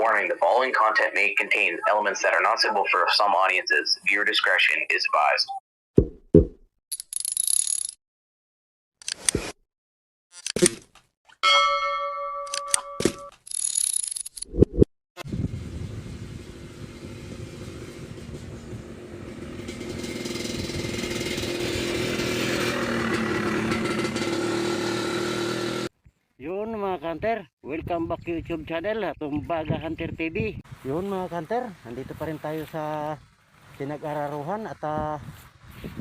Warning, the following content may contain elements that are not suitable for some audiences. Viewer discretion is advised. Yun mga kanter, welcome back to YouTube channel, Tumbaga Hunter TV. Yun mga kanter, nandito pa rin tayo sa Pinag-araruhan at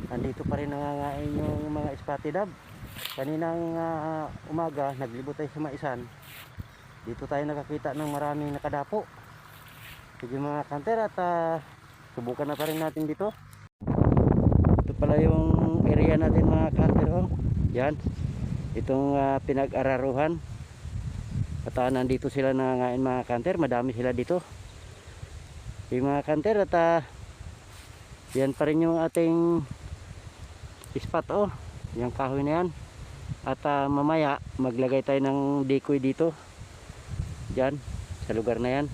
nandito pa rin nangangain yung mga spotted dove. Kaninang umaga, naglibot tayo sa Maisan. Dito tayo nakakita ng maraming nakadapo. Sige mga kanter, at subukan na pa rin natin dito. Ito pala yung area natin mga kanter, oh. Yan. Itong Pinag-araruhan. At nandito sila nangangain mga kanter, madami sila dito. Yung mga kanter, at yan pa rin yung ating spot, oh. Yung kahoy na yan. At mamaya maglagay tayo ng decoy dito. Diyan sa lugar na yan.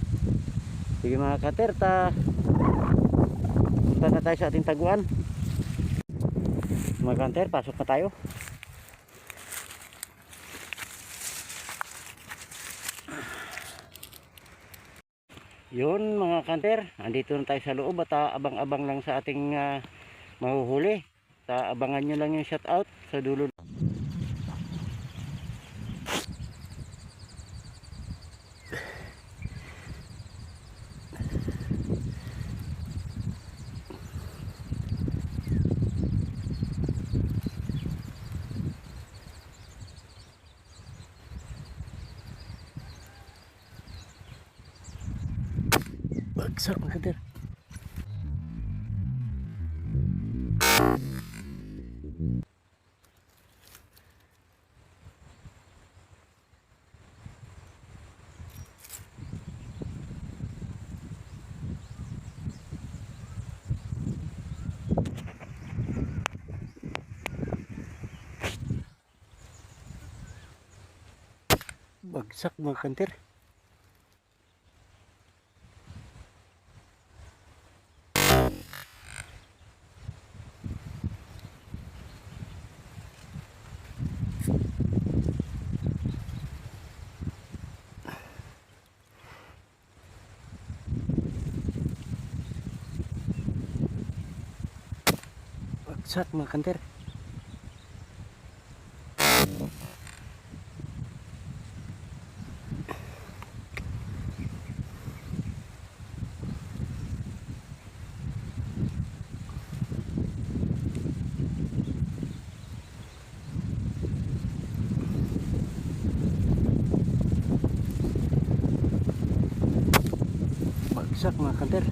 Sige mga kanter, punta na tayo sa ating taguan. Mga kanter, pasok na tayo. Yun mga kanter, andito na tayo sa loob at abang-abang lang sa ating mahuhuli. Abangan nyo lang yung shoutout sa dulo. Bagsak mga kanter. Bagsak mga kanter. Bagsak mga kanter. Bagsak mga kanter.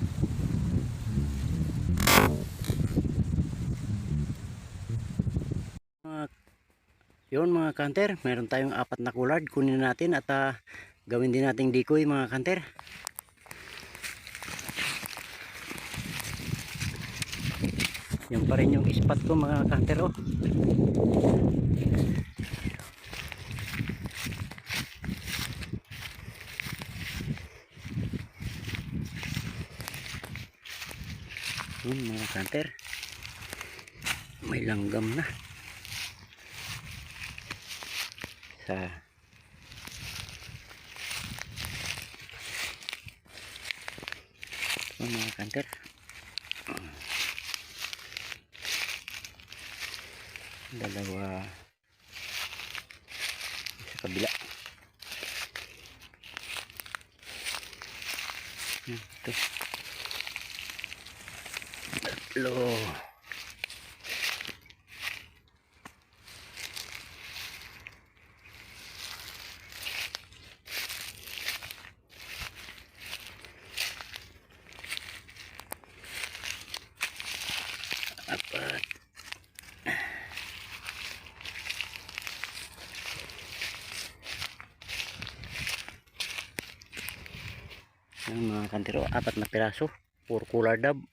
Yun mga kanter, meron tayong 4 na coulard. Kunin natin at gawin din nating decoy mga kanter. Yan pa rin yung spot ko mga kanter, oh. Yun mga kanter, may langgam na sa mga kanter. Dalawa sa kabila. Ito tatlo. Apat. Yung mga kantero, 4 na piraso, puro coulard dove.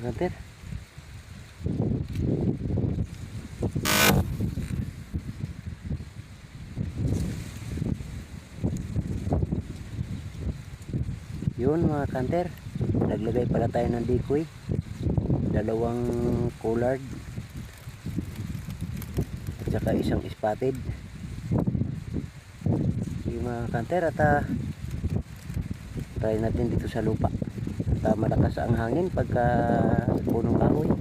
kanter. Yun mga kanter, naglagay pala tayo ng decoy, dalawang collard at saka isang spotted. Yung mga kanter, at try natin dito sa lupa at malakas ang hangin pagka punong kahoy.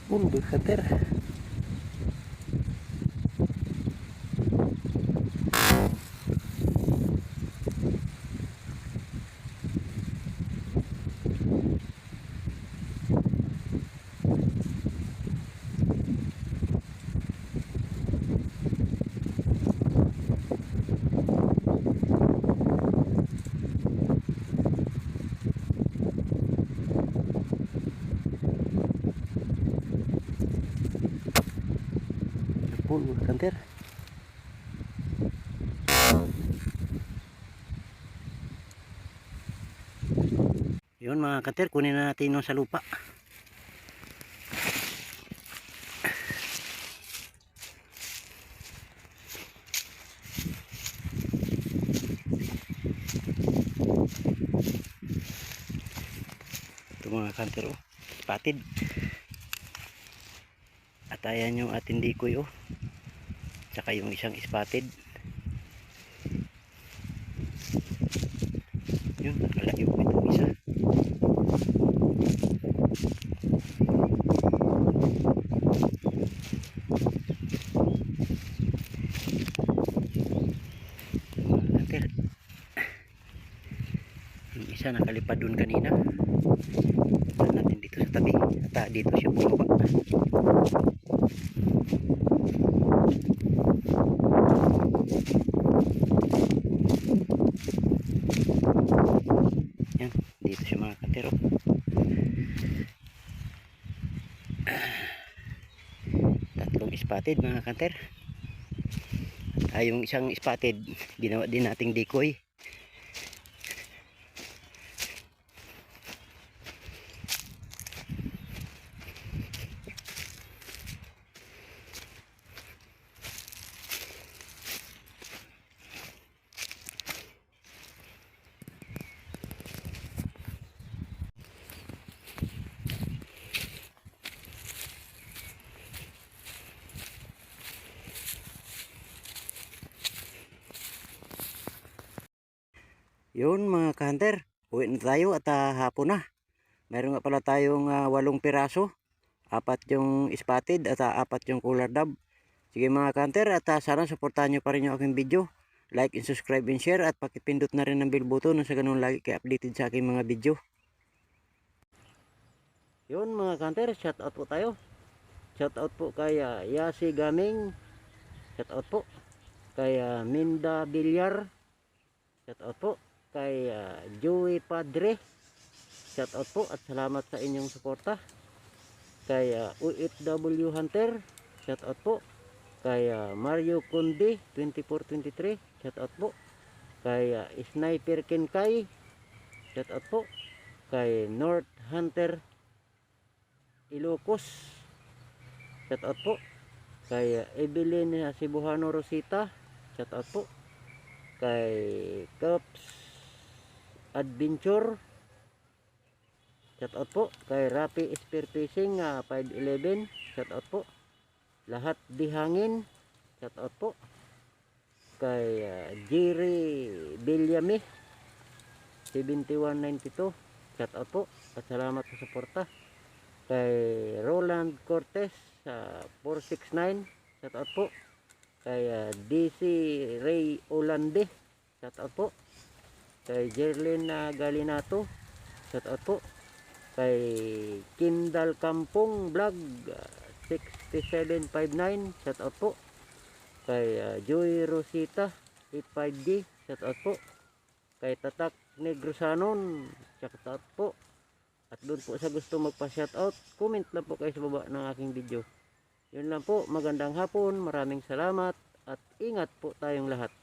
Pun berkanter. Pun berkanter. Yun mga kanter, kunin na natin yung sa lupa. Ito mga kanter, oh, spotted. At ayan yung ating decoy, oh, saka yung isang spotted. Yun, nakalayo itong isa. Kanter, yung isa nakalipad dun kanina. Ito natin dito sa tabi at dito siya bumaba. Yan, dito siya mga kanter, oh. Tatlong spotted mga kanter. Yung isang spotted ginawa din nating decoy. Yun mga ka-hunter, uwi na tayo at hapon na. Meron nga pala tayong 8 piraso, 4 yung spotted at 4 yung collard dove. Sige mga ka-hunter, at sana suportahan nyo pa rin yung aking video. Like and subscribe and share, at pakipindot na rin ng bell button sa ganun lagi kayo updated sa aking mga video. Yun mga ka-hunter, shout out po tayo. Shout out po kay Yasi Gaming. Shout out po kay Minda Villar. Shout out po kay Joey Padre. Shout out po at salamat sa inyong suporta. Kay UFW Hunter. Shout out po kay Mario Kundi 2423. Shout out po kay Sniper Kenkay. Shout out po kay North Hunter Ilocos. Shout out po kay Evelyn Cebuano Rosita. Shout out po kay Cups Adventure. Shout out po kay Rapi Spearfishing 511. Shout out po lahat di hangin. Shout out po kay Jerry Villame 7192, shout out po at salamat sa suporta. Kay Roland Cortez 469, shout out po. Kay DC Ray Olande, shout out po. Kay Jerlyn Galinato, shout out po. Kay Kindal Kampong Vlog 6759, shout out po. Kay Joy Rosita 85D, shout out po. Kay Tatak Negrosanon, shout out po. At doon po sa gusto magpa-shoutout, comment lang po kayo sa baba ng aking video. Yun lang po, magandang hapon, maraming salamat at ingat po tayong lahat.